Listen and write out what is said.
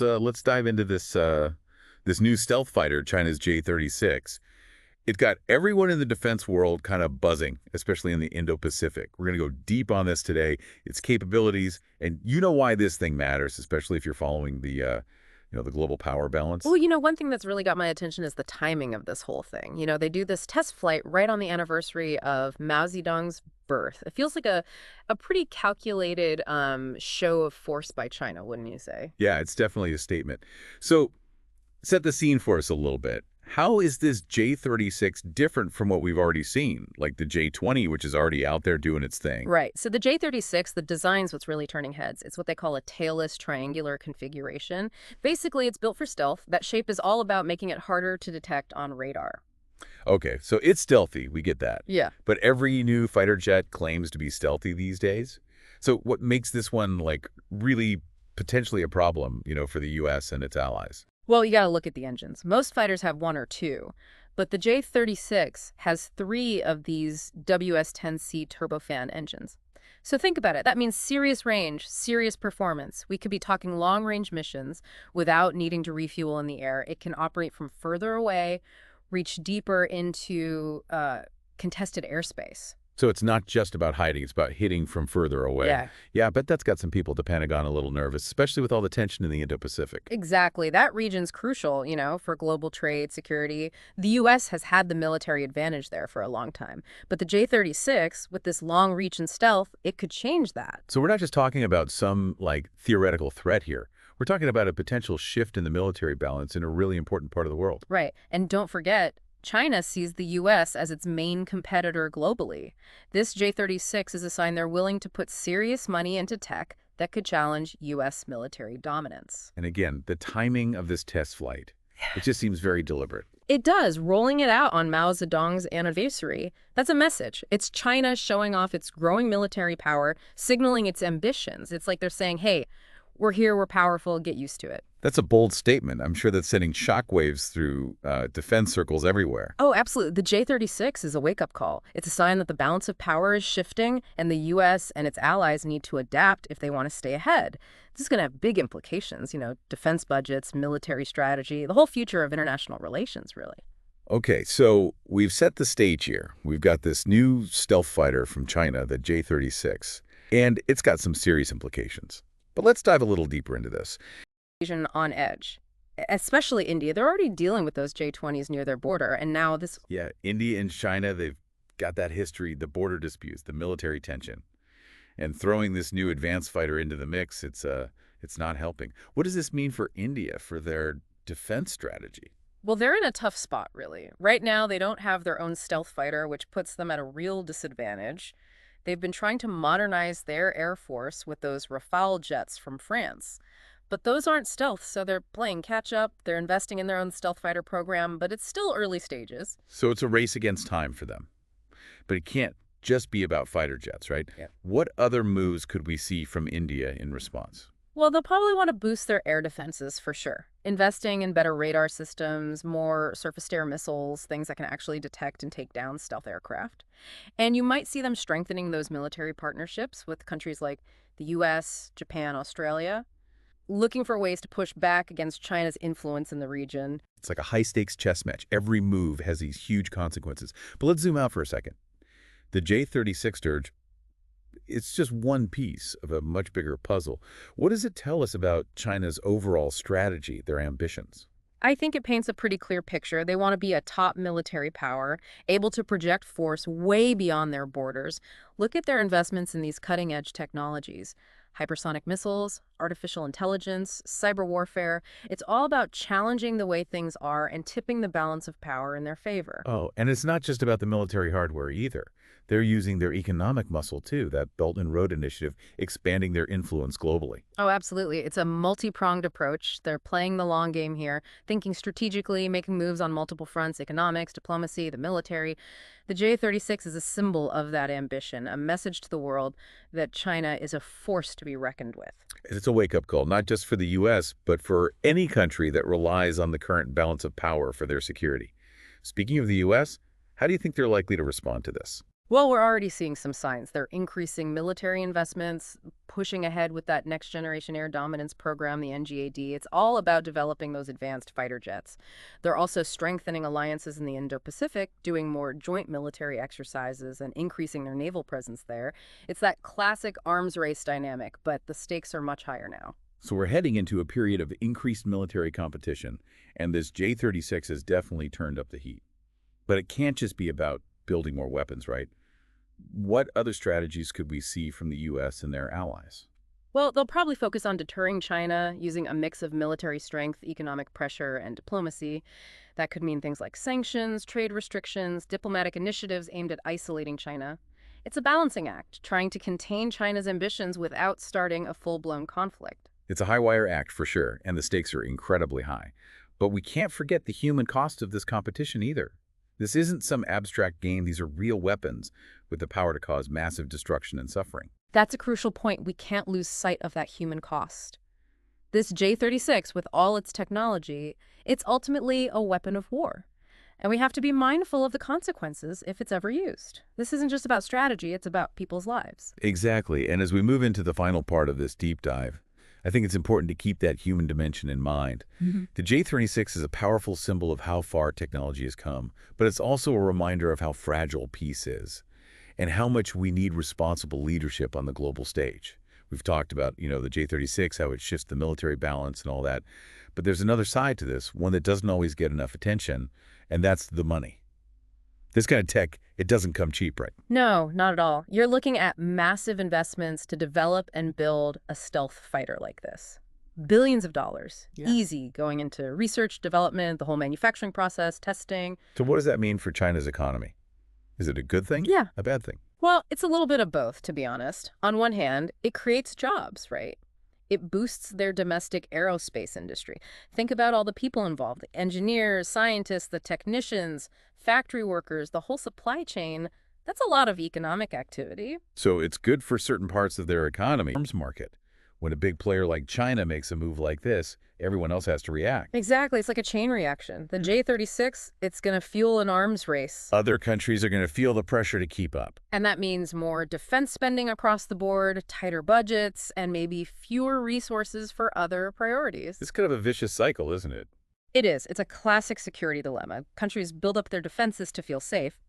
Let's dive into this new stealth fighter, China's J-36. It's got everyone in the defense world kind of buzzing, especially in the Indo-Pacific. We're going to go deep on this today, its capabilities, and you know why this thing matters, especially if you're following the global power balance. Well, one thing that's really got my attention is the timing of this whole thing. They do this test flight right on the anniversary of Mao Zedong's birth. It feels like a pretty calculated show of force by China, wouldn't you say? Yeah, it's definitely a statement. So, set the scene for us a little bit. How is this J-36 different from what we've already seen, like the J-20, which is already out there doing its thing? Right. So the J-36, the design's what's really turning heads. It's what they call a tailless triangular configuration. Basically, it's built for stealth. That shape is all about making it harder to detect on radar. Okay, so it's stealthy, we get that. Yeah. But every new fighter jet claims to be stealthy these days. So what makes this one, like, really potentially a problem, for the U.S. and its allies? Well, you got to look at the engines. Most fighters have one or two, but the J-36 has three of these WS-10C turbofan engines. So think about it. That means serious range, serious performance. We could be talking long-range missions without needing to refuel in the air. It can operate from further away, reach deeper into contested airspace. So it's not just about hiding, it's about hitting from further away. Yeah. Yeah, I bet that's got some people at the Pentagon a little nervous, especially with all the tension in the Indo-Pacific. Exactly. That region's crucial, for global trade, security. The U.S. has had the military advantage there for a long time. But the J-36, with this long reach and stealth, it could change that. So we're not just talking about some, like, theoretical threat here. We're talking about a potential shift in the military balance in a really important part of the world. Right. And don't forget, China sees the U.S. as its main competitor globally. This J-36 is a sign they're willing to put serious money into tech that could challenge U.S. military dominance. And again, the timing of this test flight, it just seems very deliberate. It does, rolling it out on Mao Zedong's anniversary. That's a message. It's China showing off its growing military power, signaling its ambitions. It's like they're saying, hey, we're here, we're powerful, get used to it. That's a bold statement. I'm sure that's sending shockwaves through defense circles everywhere. Oh, absolutely. The J-36 is a wake-up call. It's a sign that the balance of power is shifting, and the U.S. and its allies need to adapt if they want to stay ahead. This is going to have big implications, defense budgets, military strategy, the whole future of international relations, really. Okay, so we've set the stage here. We've got this new stealth fighter from China, the J-36, and it's got some serious implications. But let's dive a little deeper into this. On edge, especially India. They're already dealing with those J-20s near their border, and now this... Yeah, India and China, they've got that history, the border disputes, the military tension. And throwing this new advanced fighter into the mix, it's not helping. What does this mean for India, for their defense strategy? Well, they're in a tough spot, really. Right now, they don't have their own stealth fighter, which puts them at a real disadvantage. They've been trying to modernize their air force with those Rafale jets from France. But those aren't stealth, so they're playing catch-up. They're investing in their own stealth fighter program, but it's still early stages. So it's a race against time for them. But it can't just be about fighter jets, right? Yeah. What other moves could we see from India in response? Well, they'll probably want to boost their air defenses for sure. Investing in better radar systems, more surface-to-air missiles, things that can actually detect and take down stealth aircraft. And you might see them strengthening those military partnerships with countries like the U.S., Japan, Australia, looking for ways to push back against China's influence in the region. It's like a high-stakes chess match. Every move has these huge consequences. But let's zoom out for a second. The J-36 Sturge, it's just one piece of a much bigger puzzle. What does it tell us about China's overall strategy, their ambitions? I think it paints a pretty clear picture. They want to be a top military power, able to project force way beyond their borders. Look at their investments in these cutting-edge technologies. Hypersonic missiles, artificial intelligence, cyber warfare. It's all about challenging the way things are and tipping the balance of power in their favor. Oh, and it's not just about the military hardware either. They're using their economic muscle, too, that Belt and Road Initiative, expanding their influence globally. Oh, absolutely. It's a multi-pronged approach. They're playing the long game here, thinking strategically, making moves on multiple fronts, economics, diplomacy, the military. The J-36 is a symbol of that ambition, a message to the world that China is a force to be reckoned with. It's a wake-up call, not just for the U.S., but for any country that relies on the current balance of power for their security. Speaking of the U.S., how do you think they're likely to respond to this? Well, we're already seeing some signs. They're increasing military investments, pushing ahead with that Next Generation Air Dominance program, the NGAD. It's all about developing those advanced fighter jets. They're also strengthening alliances in the Indo-Pacific, doing more joint military exercises and increasing their naval presence there. It's that classic arms race dynamic, but the stakes are much higher now. So we're heading into a period of increased military competition, and this J-36 has definitely turned up the heat. But it can't just be about building more weapons, right? What other strategies could we see from the U.S. and their allies? Well, they'll probably focus on deterring China using a mix of military strength, economic pressure, and diplomacy. That could mean things like sanctions, trade restrictions, diplomatic initiatives aimed at isolating China. It's a balancing act, trying to contain China's ambitions without starting a full-blown conflict. It's a high-wire act for sure, and the stakes are incredibly high. But we can't forget the human cost of this competition either. This isn't some abstract game. These are real weapons with the power to cause massive destruction and suffering. That's a crucial point. We can't lose sight of that human cost. This J-36, with all its technology, it's ultimately a weapon of war. And we have to be mindful of the consequences if it's ever used. This isn't just about strategy, it's about people's lives. Exactly. And as we move into the final part of this deep dive, I think it's important to keep that human dimension in mind. The J-36 is a powerful symbol of how far technology has come, but it's also a reminder of how fragile peace is and how much we need responsible leadership on the global stage. We've talked about, the J-36, how it shifts the military balance and all that. But there's another side to this, one that doesn't always get enough attention, and that's the money. This kind of tech, it doesn't come cheap, right? No, not at all. You're looking at massive investments to develop and build a stealth fighter like this. Billions of dollars. Yeah. Easy, going into research, development, the whole manufacturing process, testing. So what does that mean for China's economy? Is it a good thing? Yeah. A bad thing? Well, it's a little bit of both, to be honest. On one hand, it creates jobs, right? It boosts their domestic aerospace industry. Think about all the people involved, the engineers, scientists, the technicians, factory workers, the whole supply chain. That's a lot of economic activity. So it's good for certain parts of their economy. Arms market. When a big player like China makes a move like this, everyone else has to react. Exactly. It's like a chain reaction. The J-36, it's going to fuel an arms race. Other countries are going to feel the pressure to keep up. And that means more defense spending across the board, tighter budgets, and maybe fewer resources for other priorities. It's kind of a vicious cycle, isn't it? It is. It's a classic security dilemma. Countries build up their defenses to feel safe,